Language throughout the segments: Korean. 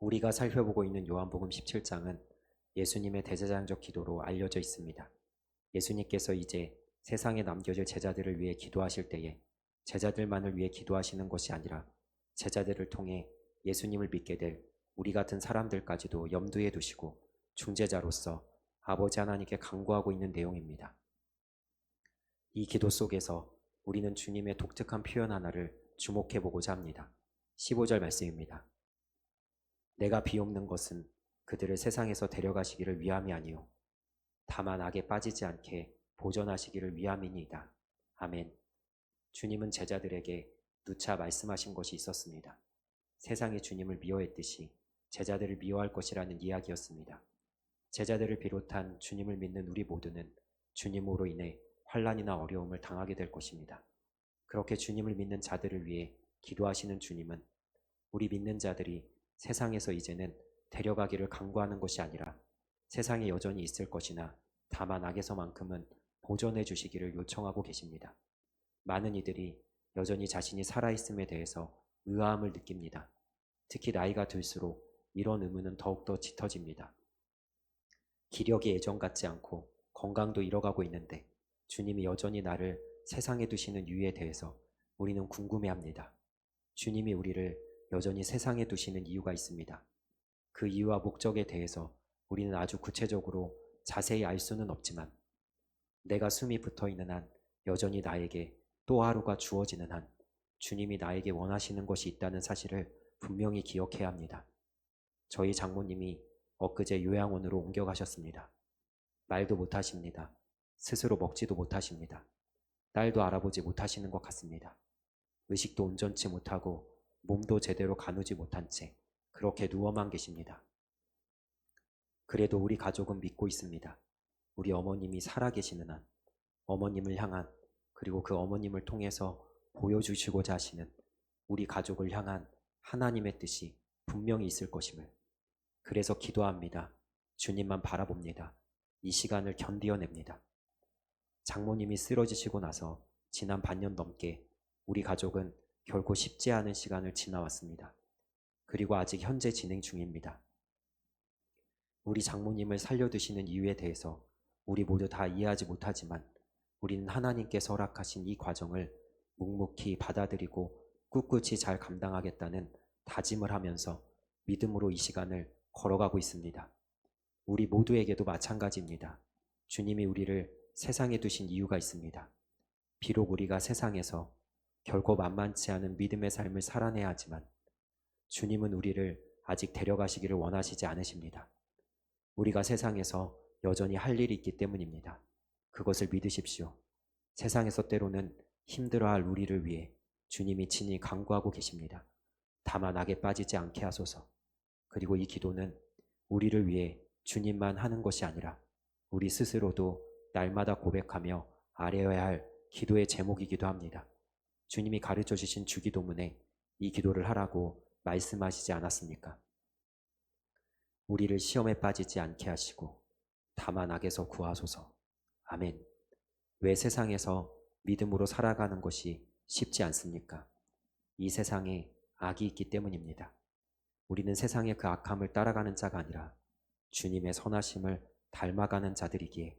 우리가 살펴보고 있는 요한복음 17장은 예수님의 대제사장적 기도로 알려져 있습니다. 예수님께서 이제 세상에 남겨질 제자들을 위해 기도하실 때에 제자들만을 위해 기도하시는 것이 아니라 제자들을 통해 예수님을 믿게 될 우리 같은 사람들까지도 염두에 두시고 중재자로서 아버지 하나님께 간구하고 있는 내용입니다. 이 기도 속에서 우리는 주님의 독특한 표현 하나를 주목해 보고자 합니다. 15절 말씀입니다. 내가 비옵는 것은 그들을 세상에서 데려가시기를 위함이 아니요 다만 악에 빠지지 않게 보존하시기를 위함이니이다. 아멘. 주님은 제자들에게 누차 말씀하신 것이 있었습니다. 세상이 주님을 미워했듯이 제자들을 미워할 것이라는 이야기였습니다. 제자들을 비롯한 주님을 믿는 우리 모두는 주님으로 인해 환난이나 어려움을 당하게 될 것입니다. 그렇게 주님을 믿는 자들을 위해 기도하시는 주님은 우리 믿는 자들이 세상에서 이제는 데려가기를 간구하는 것이 아니라 세상에 여전히 있을 것이나 다만 악에서만큼은 보존해 주시기를 요청하고 계십니다. 많은 이들이 여전히 자신이 살아있음에 대해서 의아함을 느낍니다. 특히 나이가 들수록 이런 의문은 더욱더 짙어집니다. 기력이 예전 같지 않고 건강도 잃어가고 있는데 주님이 여전히 나를 세상에 두시는 이유에 대해서 우리는 궁금해합니다. 주님이 우리를 여전히 세상에 두시는 이유가 있습니다. 그 이유와 목적에 대해서 우리는 아주 구체적으로 자세히 알 수는 없지만 내가 숨이 붙어있는 한 여전히 나에게 또 하루가 주어지는 한 주님이 나에게 원하시는 것이 있다는 사실을 분명히 기억해야 합니다. 저희 장모님이 엊그제 요양원으로 옮겨가셨습니다. 말도 못하십니다. 스스로 먹지도 못하십니다. 딸도 알아보지 못하시는 것 같습니다. 의식도 온전치 못하고 몸도 제대로 가누지 못한 채 그렇게 누워만 계십니다. 그래도 우리 가족은 믿고 있습니다. 우리 어머님이 살아계시는 한 어머님을 향한 그리고 그 어머님을 통해서 보여주시고자 하시는 우리 가족을 향한 하나님의 뜻이 분명히 있을 것임을. 그래서 기도합니다. 주님만 바라봅니다. 이 시간을 견디어냅니다. 장모님이 쓰러지시고 나서 지난 반년 넘게 우리 가족은 결코 쉽지 않은 시간을 지나왔습니다. 그리고 아직 현재 진행 중입니다. 우리 장모님을 살려두시는 이유에 대해서 우리 모두 다 이해하지 못하지만 우리는 하나님께서 허락하신 이 과정을 묵묵히 받아들이고 꿋꿋이 잘 감당하겠다는 다짐을 하면서 믿음으로 이 시간을 걸어가고 있습니다. 우리 모두에게도 마찬가지입니다. 주님이 우리를 세상에 두신 이유가 있습니다. 비록 우리가 세상에서 결코 만만치 않은 믿음의 삶을 살아내야 하지만 주님은 우리를 아직 데려가시기를 원하시지 않으십니다. 우리가 세상에서 여전히 할 일이 있기 때문입니다. 그것을 믿으십시오. 세상에서 때로는 힘들어할 우리를 위해 주님이 친히 간구하고 계십니다. 다만 악에 빠지지 않게 하소서. 그리고 이 기도는 우리를 위해 주님만 하는 것이 아니라 우리 스스로도 날마다 고백하며 아뢰어야 할 기도의 제목이기도 합니다. 주님이 가르쳐 주신 주기도문에 이 기도를 하라고 말씀하시지 않았습니까? 우리를 시험에 빠지지 않게 하시고 다만 악에서 구하소서. 아멘. 왜 세상에서 믿음으로 살아가는 것이 쉽지 않습니까? 이 세상에 악이 있기 때문입니다. 우리는 세상의 그 악함을 따라가는 자가 아니라 주님의 선하심을 닮아가는 자들이기에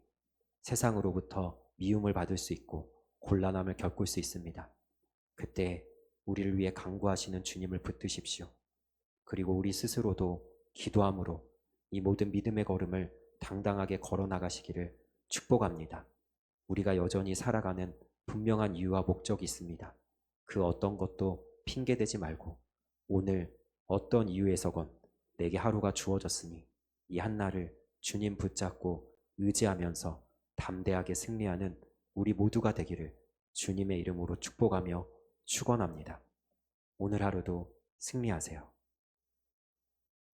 세상으로부터 미움을 받을 수 있고 곤란함을 겪을 수 있습니다. 그때 우리를 위해 간구하시는 주님을 붙드십시오. 그리고 우리 스스로도 기도함으로 이 모든 믿음의 걸음을 당당하게 걸어나가시기를 축복합니다. 우리가 여전히 살아가는 분명한 이유와 목적이 있습니다. 그 어떤 것도 핑계대지 말고 오늘 어떤 이유에서건 내게 하루가 주어졌으니 이 한날을 주님 붙잡고 의지하면서 담대하게 승리하는 우리 모두가 되기를 주님의 이름으로 축복하며 축원합니다. 오늘 하루도 승리하세요.